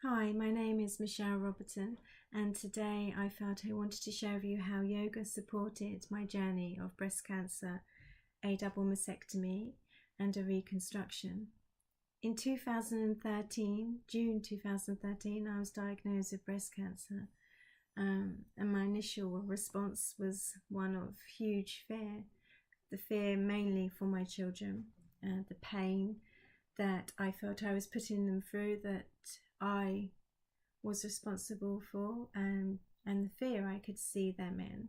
Hi, my name is Michelle Roberton, and today I felt I wanted to share with you how yoga supported my journey of breast cancer, a double mastectomy, and a reconstruction. In 2013, June 2013, I was diagnosed with breast cancer, and my initial response was one of huge fear. The fear mainly for my children, the pain that I felt I was putting them through, that I was responsible for, and the fear I could see them in,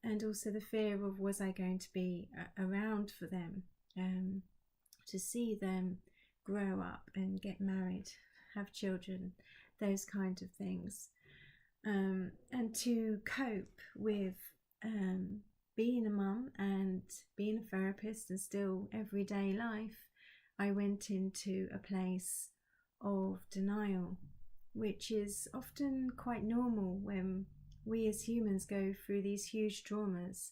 and also the fear of was I going to be around for them, to see them grow up and get married, have children, those kind of things, and to cope with being a mum and being a therapist and still everyday life. I went into a place of denial, which is often quite normal when we as humans go through these huge traumas,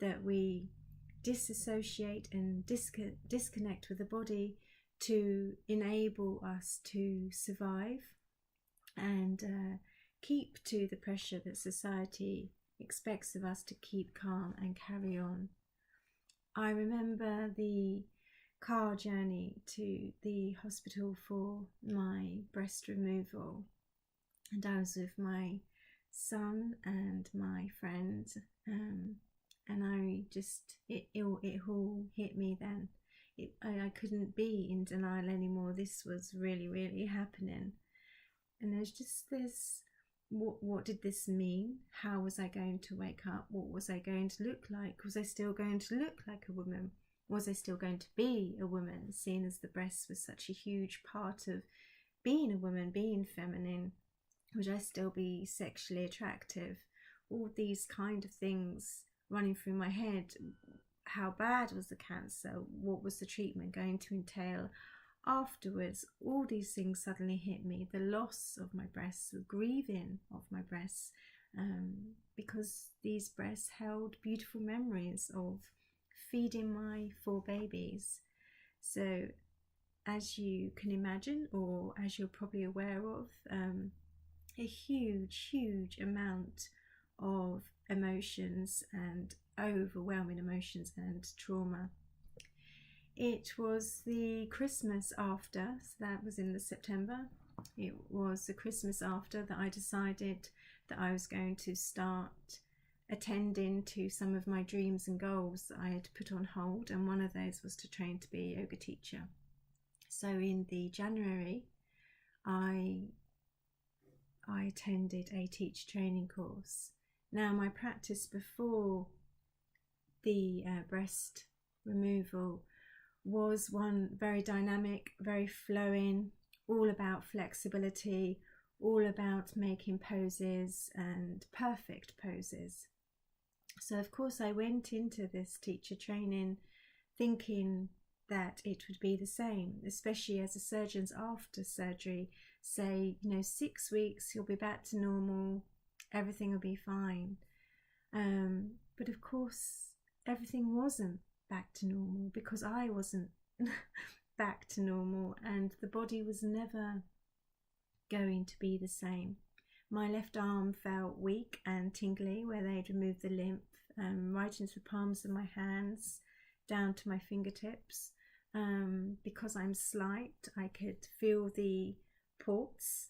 that we disassociate and disconnect with the body to enable us to survive and keep to the pressure that society expects of us to keep calm and carry on. I remember the car journey to the hospital for my breast removal, and I was with my son and my friend, and I just it all hit me then. I couldn't be in denial anymore. This was really happening, and there's just this, what did this mean? How was I going to wake up? What was I going to look like? Was I still going to look like a woman? Was I still going to be a woman, seeing as the breast was such a huge part of being a woman, being feminine? Would I still be sexually attractive? All these kind of things running through my head. How bad was the cancer? What was the treatment going to entail afterwards? All these things suddenly hit me. The loss of my breasts, the grieving of my breasts, because these breasts held beautiful memories of feeding my 4 babies. So as you can imagine, or as you're probably aware of, a huge amount of emotions, and overwhelming emotions and trauma. It was the Christmas after, so that was in the September. It was the Christmas after that I decided that I was going to start attending to some of my dreams and goals that I had put on hold, and one of those was to train to be a yoga teacher. So in the January, I attended a teacher training course. Now, my practice before the breast removal was one very dynamic, very flowing, all about flexibility, all about making poses and perfect poses. So of course I went into this teacher training thinking that it would be the same, especially as the surgeons after surgery say, 6 weeks you'll be back to normal, everything will be fine. But of course everything wasn't back to normal, because I wasn't back to normal, and the body was never going to be the same. My left arm felt weak and tingly where they'd removed the lymph, right into the palms of my hands, down to my fingertips. Because I'm slight, I could feel the ports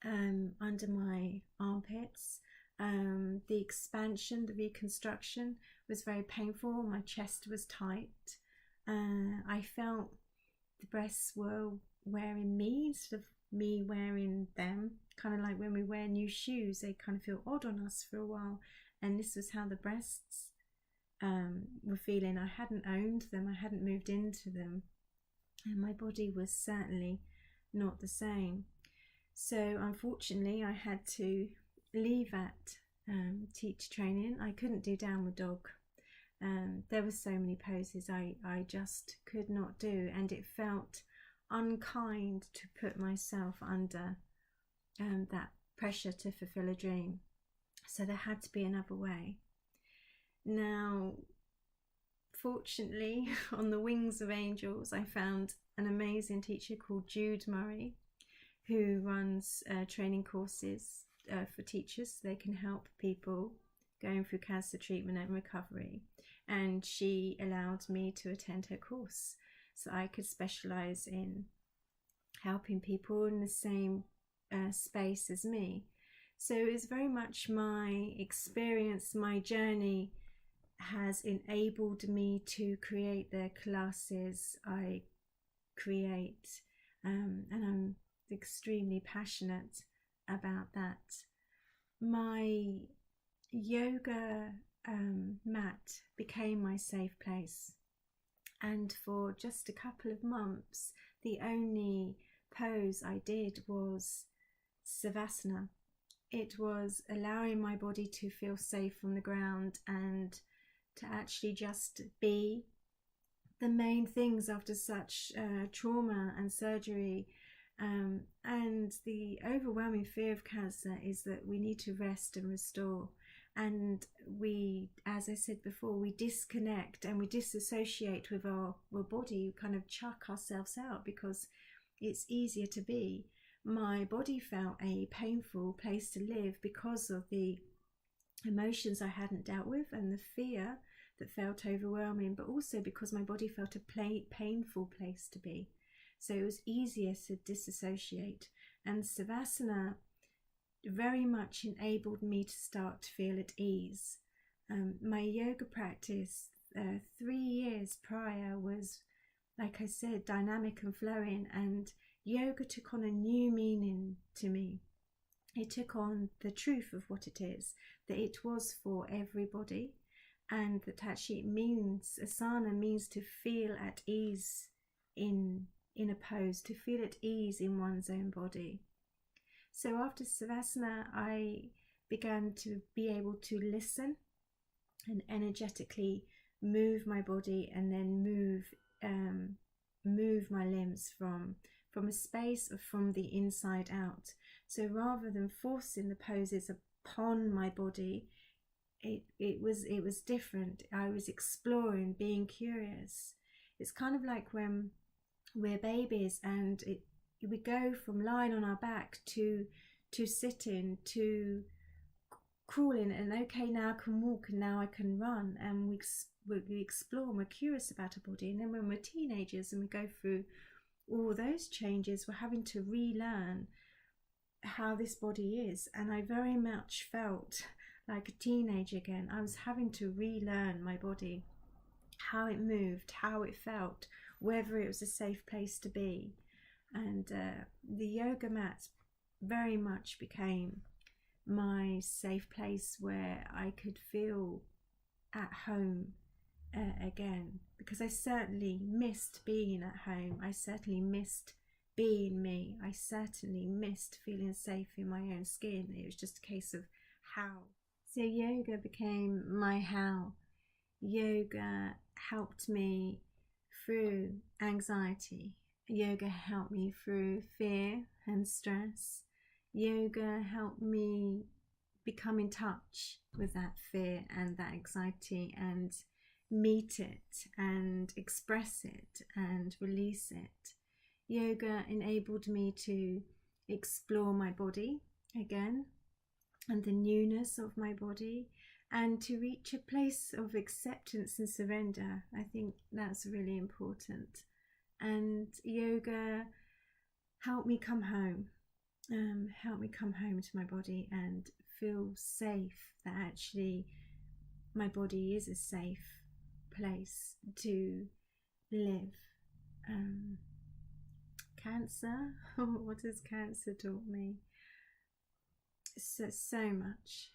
under my armpits. The expansion, the reconstruction was very painful. My chest was tight. I felt the breasts were wearing me instead of me wearing them. Kind of like when we wear new shoes, they kind of feel odd on us for a while. And this was how the breasts were feeling. I hadn't owned them, I hadn't moved into them, and my body was certainly not the same. So unfortunately I had to leave that teacher training. I couldn't do downward dog. There were so many poses I just could not do, and it felt unkind to put myself under that pressure to fulfill a dream. So there had to be another way. Now, fortunately, on the wings of angels, I found an amazing teacher called Jude Murray, who runs training courses for teachers so they can help people going through cancer treatment and recovery. And she allowed me to attend her course so I could specialize in helping people in the same space as me. So it's very much my experience, my journey has enabled me to create the classes I create, and I'm extremely passionate about that. My yoga mat became my safe place, and for just a couple of months the only pose I did was Savasana. It was allowing my body to feel safe on the ground and to actually just be. The main things after such trauma and surgery and the overwhelming fear of cancer is that we need to rest and restore, and we, as I said before, we disconnect and we disassociate with our body, kind of chuck ourselves out because it's easier to be. My body felt a painful place to live because of the emotions I hadn't dealt with and the fear that felt overwhelming, but also because my body felt a painful place to be. So it was easier to disassociate. And Savasana very much enabled me to start to feel at ease. My yoga practice 3 years prior was, like I said, dynamic and flowing, and yoga took on a new meaning to me. It took on the truth of what it is, that it was for everybody, and that actually it means, asana means to feel at ease in a pose, to feel at ease in one's own body. So after Savasana, I began to be able to listen and energetically move my body, and then move my limbs from a space of from the inside out. So rather than forcing the poses upon my body, it was different. I was exploring, being curious. It's kind of like when we're babies and we go from lying on our back to sitting, to crawling, and okay, now I can walk and now I can run, and we explore and we're curious about our body. And then when we're teenagers and we go through all those changes, we're having to relearn how this body is. And I very much felt like a teenager again. I was having to relearn my body, how it moved, how it felt, whether it was a safe place to be. And the yoga mat very much became my safe place where I could feel at home again, because I certainly missed being at home. I certainly missed being me. I certainly missed feeling safe in my own skin. It was just a case of how. So yoga became my how. Yoga helped me through anxiety. Yoga helped me through fear and stress. Yoga helped me become in touch with that fear and that anxiety and meet it and express it and release it. Yoga enabled me to explore my body again and the newness of my body, and to reach a place of acceptance and surrender. I think that's really important. And yoga helped me come home, to my body and feel safe, that actually my body is a safe place to live. Cancer, what has cancer taught me? So much.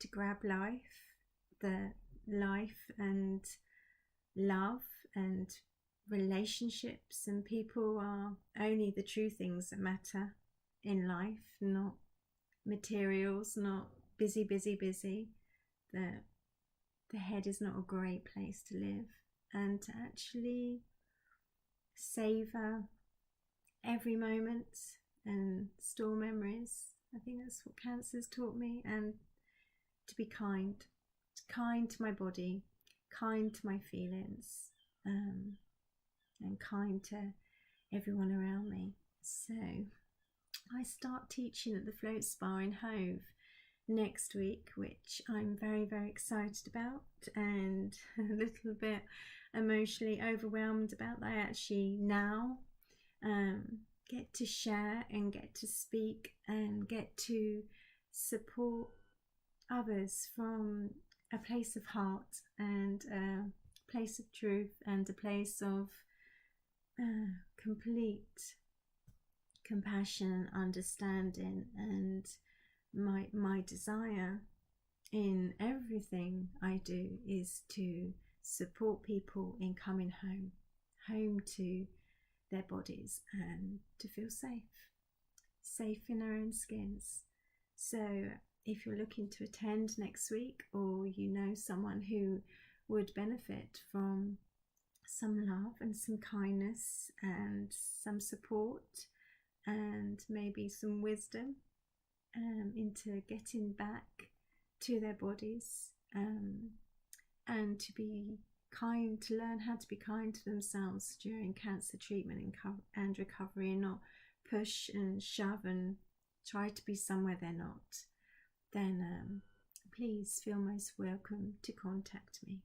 To grab life, the life and love and relationships and people are only the true things that matter in life, not materials, not busy. The head is not a great place to live, and to actually savor every moment and store memories. I think that's what cancer's taught me. And to be kind to my body, kind to my feelings, and kind to everyone around me. So I start teaching at the Float Spa in Hove next week, which I'm very, very excited about and a little bit emotionally overwhelmed about. That I actually now get to share and get to speak and get to support others from a place of heart and a place of truth and a place of complete compassion, understanding, and my desire in everything I do is to support people in coming home to their bodies and to feel safe in their own skins. So if you're looking to attend next week, or you know someone who would benefit from some love and some kindness and some support and maybe some wisdom into getting back to their bodies, and to be kind, to learn how to be kind to themselves during cancer treatment and recovery, and not push and shove and try to be somewhere they're not, then please feel most welcome to contact me.